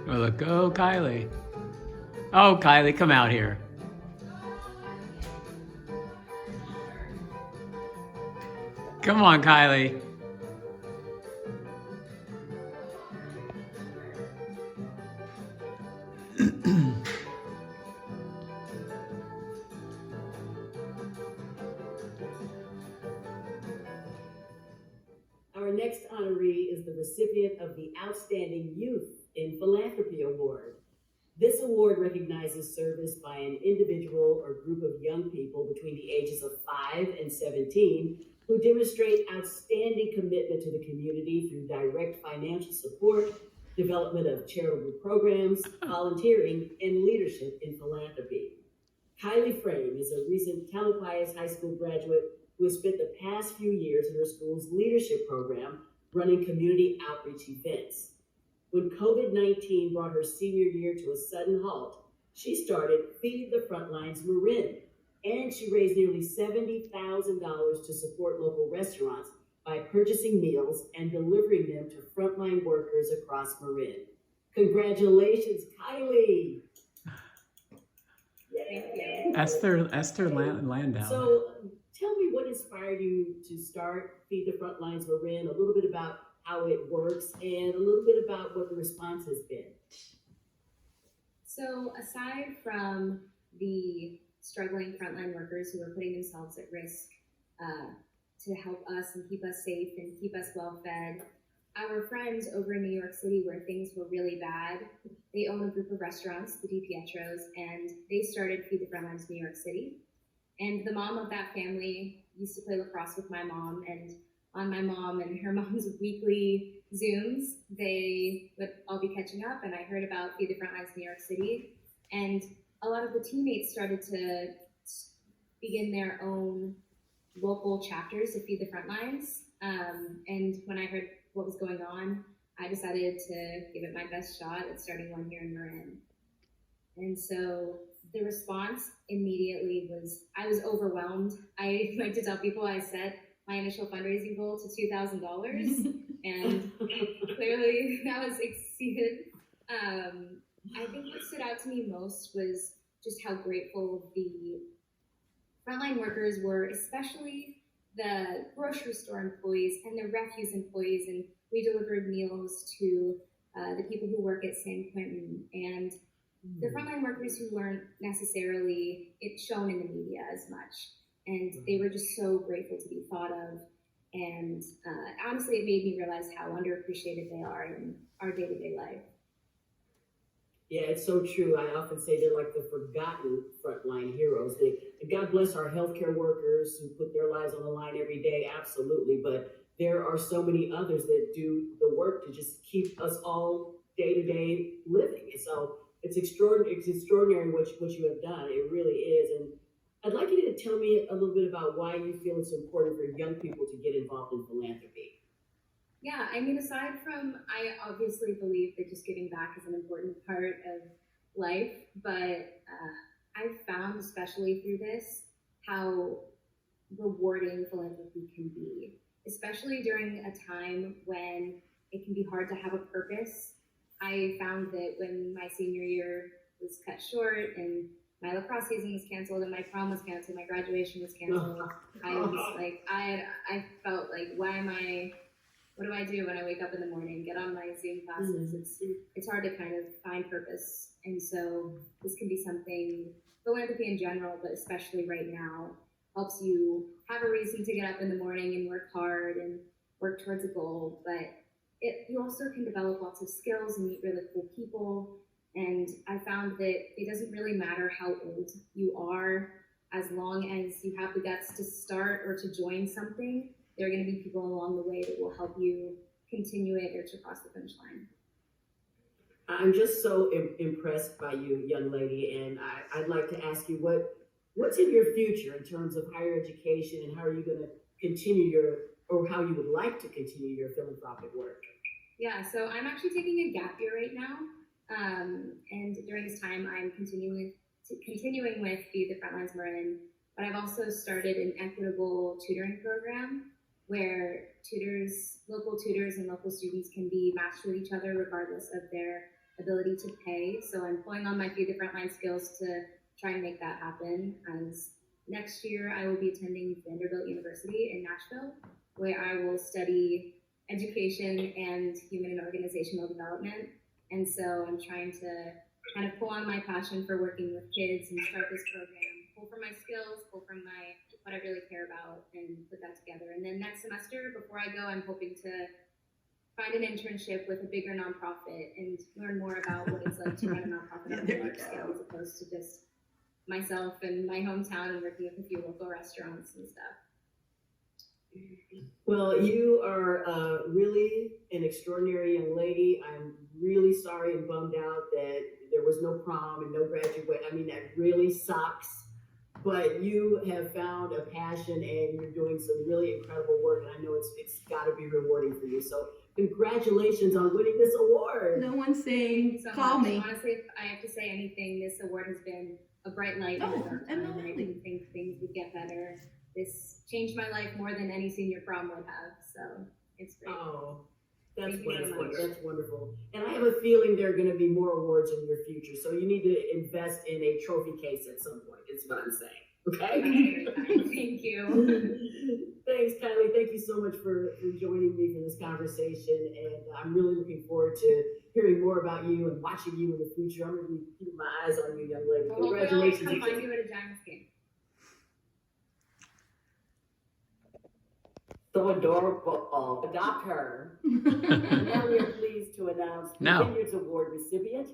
Oh, look, go, Kylie. Oh, Kylie, come out here. Come on, Kylie. Our next honoree is the recipient of the Outstanding Youth in Philanthropy Award. This award recognizes service by an individual or group of young people between the ages of 5 and 17 who demonstrate outstanding commitment to the community through direct financial support, development of charitable programs, volunteering, and leadership in philanthropy. Kylie Frame is a recent Tamalpais High School graduate who has spent the past few years in her school's leadership program running community outreach events. When COVID 19 brought her senior year to a sudden halt, she started Feed the Frontlines Marin, and she raised nearly $70,000 to support local restaurants by purchasing meals and delivering them to frontline workers across Marin. Congratulations, Kylie! Thank you. Esther Landau. So, tell me what inspired you to start Feed the Frontlines Marin, a little bit about how it works, and a little bit about what the response has been. So, aside from the struggling frontline workers who are putting themselves at risk to help us and keep us safe and keep us well fed, our friends over in New York City, where things were really bad, they own a group of restaurants, the DiPietros, and they started Feed the Frontlines New York City. And the mom of that family used to play lacrosse with my mom, and on my mom and her mom's weekly Zooms, they would all be catching up, and I heard about Feed the Frontlines New York City, and a lot of the teammates started to begin their own local chapters of Feed the Frontlines, and when I heard what was going on, I decided to give it my best shot at starting one here in Marin. And so the response immediately was, I was overwhelmed. I like to tell people I set my initial fundraising goal to $2,000, and clearly that was exceeded. I think what stood out to me most was just how grateful the frontline workers were, especially the grocery store employees and the refuse employees. And we delivered meals to the people who work at San Quentin and the frontline workers who weren't necessarily shown in the media as much. And they were just so grateful to be thought of. And honestly, it made me realize how underappreciated they are in our day-to-day life. Yeah, it's so true. I often say they're like the forgotten frontline heroes. God bless our healthcare workers who put their lives on the line every day, absolutely. But there are so many others that do the work to just keep us all day to day living. And so it's extraordinary. It's extraordinary what you have done. It really is. And I'd like you to tell me a little bit about why you feel it's important for young people to get involved in philanthropy. Yeah, I mean, aside from, I obviously believe that just giving back is an important part of life, but I've found, especially through this, how rewarding philanthropy can be, especially during a time when it can be hard to have a purpose. I found that when my senior year was cut short and my lacrosse season was canceled and my prom was canceled, my graduation was canceled, I was like, I felt like, what do I do when I wake up in the morning, get on my Zoom classes? It's hard to kind of find purpose. And so this can be something, philanthropy in general, but especially right now, helps you have a reason to get up in the morning and work hard and work towards a goal. But you also can develop lots of skills and meet really cool people. And I found that it doesn't really matter how old you are, as long as you have the guts to start or to join something. There are going to be people along the way that will help you continue it or to cross the finish line. I'm just so impressed by you, young lady, and I'd like to ask you what's in your future in terms of higher education, and how are you going to continue how you would like to continue your philanthropic work? Yeah, so I'm actually taking a gap year right now, and during this time, I'm continuing with Feed the Frontlines Marin, but I've also started an equitable tutoring program where local tutors and local students can be matched with each other regardless of their ability to pay. So I'm pulling on my Feed the Frontline skills to try and make that happen. As next year, I will be attending Vanderbilt University in Nashville, where I will study education and human and organizational development. And so I'm trying to kind of pull on my passion for working with kids and start this program, pull from my skills, pull from what I really care about, and put that together. And then next semester, before I go, I'm hoping to find an internship with a bigger nonprofit and learn more about what it's like to run a nonprofit on a large scale, as opposed to just myself and my hometown and working with a few local restaurants and stuff. Well, you are really an extraordinary young lady. I'm really sorry and bummed out that there was no prom and no graduate. I mean, that really sucks. But you have found a passion and you're doing some really incredible work. And I know it's got to be rewarding for you. So congratulations on winning this award. No one's saying, So call much. me. Honestly, if I have to say anything, this award has been a bright light in Oh, the dark time. And I absolutely. didn't think things would get better. This changed my life more than any senior prom would have. So it's great. Oh, that's Thank you so wonderful. much. That's wonderful. And I have a feeling there are going to be more awards in your future. So you need to invest in a trophy case at some point, is what I'm saying. That's Okay? very kind. Thank you. Thanks, Kylie. Thank you so much for joining me for this conversation. And I'm really looking forward to hearing more about you and watching you in the future. I'm going to be keeping my eyes on you, young lady. Well, hopefully I'll Congratulations. come find you at a Giants game. So adorable. Adopt her. And now we are pleased to announce the No. Vineyards Award recipient.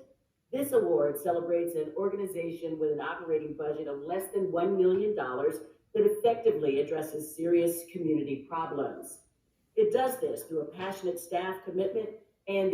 This award celebrates an organization with an operating budget of less than $1 million that effectively addresses serious community problems. It does this through a passionate staff commitment and the